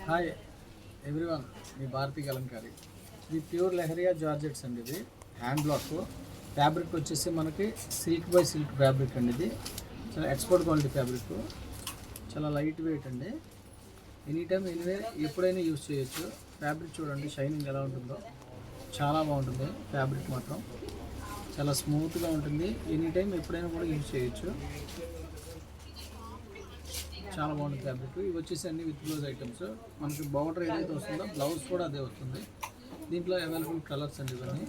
Hi everyone, మీ భారతీ కలంకారి. ఇది pure leheriya georgettes అండి. ఇది హ్యాండ్ బ్లాక్ ఫ్యాబ్రిక్ వచ్చేసి మనకి సిల్క్ బై సిల్క్ ఫ్యాబ్రిక్ అండి. ఇది చాలా ఎక్స్పోర్ట్ క్వాలిటీ ఫ్యాబ్రిక్, చాలా లైట్ వెయిట్ అండి. ఎనీ టైం ఎనీవే ఎప్పుడైనా యూజ్ చేయొచ్చు. ఫ్యాబ్రిక్ చూడండి షైనింగ్ ఎలా ఉంటుందో, చాలా బాగుంటుంది. ఫ్యాబ్రిక్ మాత్రం చాలా స్మూత్గా ఉంటుంది. ఎనీ టైం ఎప్పుడైనా కూడా యూజ్ చేయొచ్చు. చాలా బాగుంటుంది ఫ్యాబ్రిక్. ఇవి వచ్చేసి అన్ని విత్ బ్లౌజ్ ఐటమ్స్. మనకి బార్డర్ ఏదైతే వస్తుందో బ్లౌజ్ కూడా అదే వస్తుంది. దీంట్లో అవైలబుల్ కలర్స్ అండి ఇవన్నీ.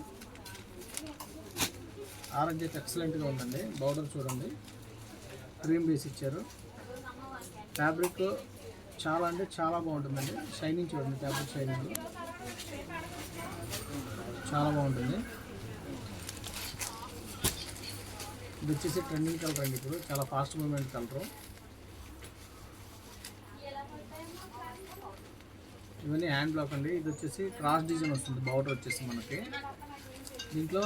ఆరెంజ్ అయితే ఎక్సలెంట్గా ఉందండి. బార్డర్ చూడండి, క్రీమ్ బేస్ ఇచ్చారు. ఫ్యాబ్రిక్ చాలా అంటే చాలా బాగుంటుందండి. షైనింగ్ చూడండి, ఫ్యాబ్రిక్ షైనింగ్ చాలా బాగుంటుంది. ఇది వచ్చేసి ట్రెండింగ్ కలర్ అండి. ఇప్పుడు చాలా ఫాస్ట్ మూవ్మెంట్ కలరు. ఇవన్నీ హ్యాండ్ బ్లాక్ అండి. ఇది వచ్చేసి క్రాస్ డిజైన్ వస్తుంది. బార్డర్ వచ్చేసి మనకి దీంట్లో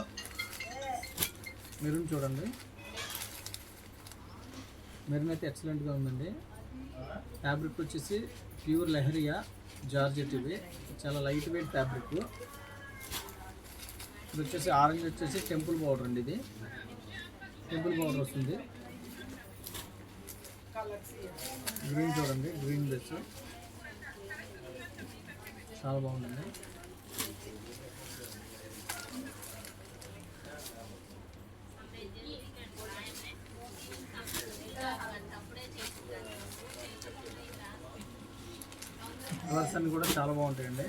మెరూన్ చూడండి, మెరూన్ అయితే ఎక్సలెంట్గా ఉందండి. ఫ్యాబ్రిక్ వచ్చేసి ప్యూర్ లెహరియా జార్జెట్. ఇది చాలా లైట్ వెయిట్ ఫ్యాబ్రిక్. ఇది వచ్చేసి ఆరెంజ్ వచ్చేసి టెంపుల్ బార్డర్ అండి. ఇది టెంపుల్ బార్డర్ వస్తుంది. గ్రీన్ చూడండి, గ్రీన్ బెస్ చాలా బాగుందండి. కలర్స్ అన్ని కూడా చాలా బాగుంటాయండి.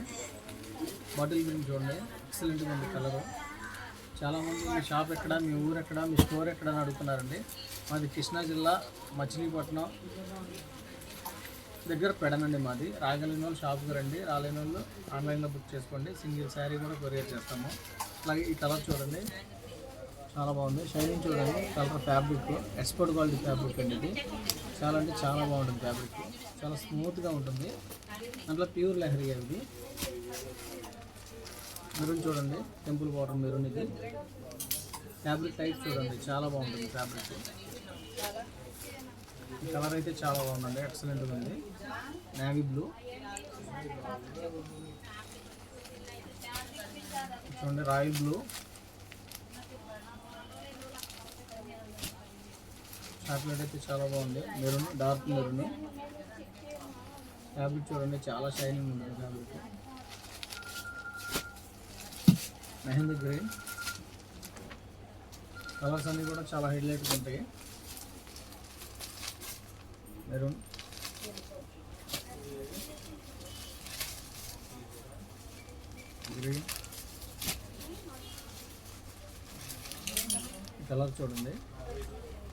బాటిల్ గ్రీన్ చూడండి, ఎక్సలెంట్గా ఉంది కలరు. చాలామంది మీ షాప్ ఎక్కడ, మీ ఊరు ఎక్కడ, మీ స్టోర్ ఎక్కడ అని అడుగుతున్నారండి. మాది కృష్ణా జిల్లా మచిలీపట్నం దగ్గర పెడనండి మాది. రాగలిగిన వాళ్ళు షాప్కి రండి, రాలేని వాళ్ళు ఆన్లైన్లో బుక్ చేసుకోండి. సింగిల్ శారీ కూడా కొరియర్ చేస్తాము. అలాగే ఈ కలర్ చూడండి, చాలా బాగుంది. షైనింగ్ చూడండి, colour fabric export quality fabric అండి. ఇది చాలా అంటే చాలా బాగుంటుంది. ఫ్యాబ్రిక్ చాలా స్మూత్గా ఉంటుంది. దాంట్లో ప్యూర్ లెహరియా. ఇది మెరూన్ చూడండి, టెంపుల్ బార్డర్ మెరూన్. ఇది ఫ్యాబ్రిక్ టైప్ చూడండి, చాలా బాగుంటుంది ఫ్యాబ్రిక్. ఈ కలర్ అయితే చాలా బాగుందండి, ఎక్సలెంట్గా ఉంది. నేవీ బ్లూ చూడండి, రాయల్ బ్లూ, చాక్లెట్ అయితే చాలా బాగుంది. Maroon, dark maroon. ఫ్యాబ్రిక్ చూడండి, చాలా షైనింగ్ ఉంటుంది ఫ్యాబ్రిక్. మెహందీ గ్రీన్. కలర్స్ అన్నీ కూడా చాలా హైలైట్గా ఉంటాయి. Maroon, green. కలర్ చూడండి,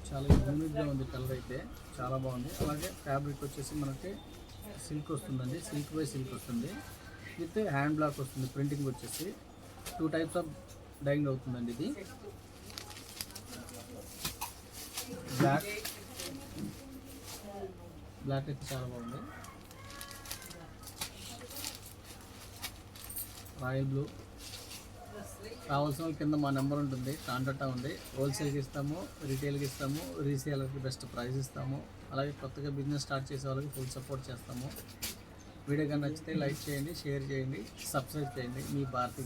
చాలా యూనిక్గా ఉంది. కలర్ అయితే చాలా బాగుంది. అలాగే ఫ్యాబ్రిక్ వచ్చేసి మనకి సిల్క్ వస్తుందండి. సిల్క్ బై సిల్క్ వస్తుంది. విత్ హ్యాండ్ బ్లాక్ వస్తుంది. ప్రింటింగ్ వచ్చేసి 2 టైప్స్ ఆఫ్ డైయింగ్ అవుతుందండి. ఇది బ్లాక్ బ్లాక్ అయితే చాలా బాగుంది. Royal blue. కావాల్సిన వాళ్ళ కింద మా నెంబర్ ఉంటుంది, కాంటాక్ట్ అవ్వండి. హోల్సేల్కి ఇస్తాము, రీటైల్కి ఇస్తాము, రీసేలర్కి బెస్ట్ ప్రైస్ ఇస్తాము. అలాగే కొత్తగా బిజినెస్ స్టార్ట్ చేసే వాళ్ళకి ఫుల్ సపోర్ట్ చేస్తాము. వీడియో కానీ నచ్చితే లైక్ చేయండి, షేర్ చేయండి, సబ్స్క్రైబ్ చేయండి. మీ భారతీ.